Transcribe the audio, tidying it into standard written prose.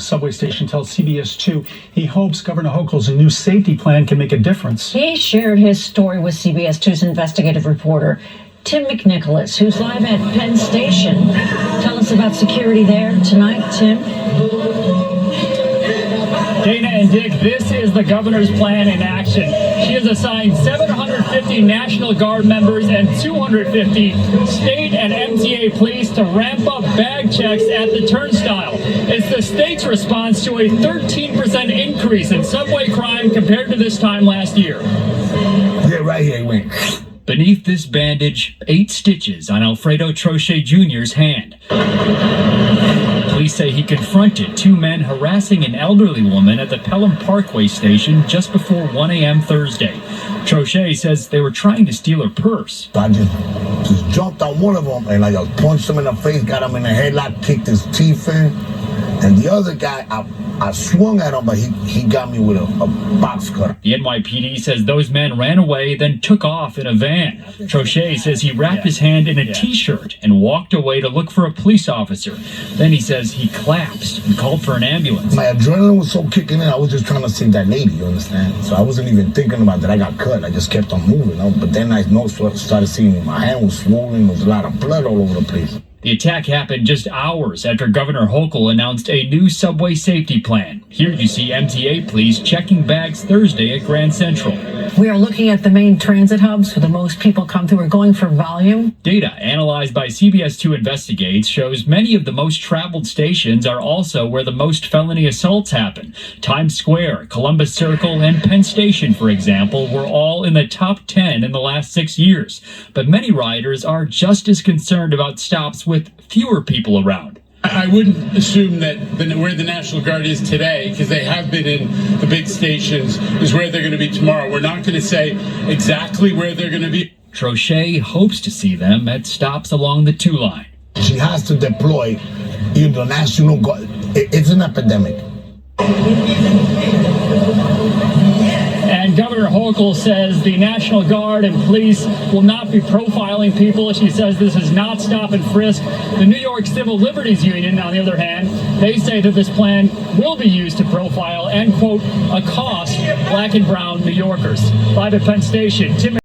subway station tells CBS2 he hopes Governor Huchul's new safety plan can make a difference. He shared his story with CBS2's investigative reporter, Tim McNicholas, who's live at Penn Station. Tell us about security there tonight, Tim. Dana and Dick, this is the governor's plan in action. She has assigned 750 National Guard members and 250 state and MTA police to ramp up bag checks at the turnstile. It's the state's response to a 13% increase in subway crime compared to this time last year. Yeah, right here, he went. Beneath this bandage, 8 stitches on Alfredo Trochet Jr.'s hand. Police say he confronted 2 men harassing an elderly woman at the Pelham Parkway station just before 1 a.m. Thursday. Trochet says they were trying to steal her purse. I just jumped on one of them and I just punched him in the face, got him in the headlock, kicked his teeth in. And the other guy, I swung at him, but he got me with a box cutter. The NYPD says those men ran away, then took off in a van. Trochet says he wrapped his hand in a T-shirt and walked away to look for a police officer. Then he says he collapsed and called for an ambulance. My adrenaline was so kicking in, I was just trying to save that lady, you understand? So I wasn't even thinking about that I got cut. I just kept on moving. But then I started seeing my hand was swollen. There was a lot of blood all over the place. The attack happened just hours after Governor Huchul announced a new subway safety plan. Here you see MTA police checking bags Thursday at Grand Central. We are looking at the main transit hubs where the most people come through. We're going for volume. Data analyzed by CBS2 Investigates shows many of the most traveled stations are also where the most felony assaults happen. Times Square, Columbus Circle, and Penn Station, for example, were all in the top 10 in the last 6 years. But many riders are just as concerned about stops with fewer people around. I wouldn't assume that where the National Guard is today, because they have been in the big stations, is where they're going to be tomorrow. We're not going to say exactly where they're going to be. Trochet hopes to see them at stops along the 2 line. She has to deploy the National Guard. It's an epidemic. And Governor Huchul says the National Guard and police will not be profiling people. She says this is not stop and frisk. The New York Civil Liberties Union, on the other hand, they say that this plan will be used to profile and, quote, accost black and brown New Yorkers. Live at Penn Station, Tim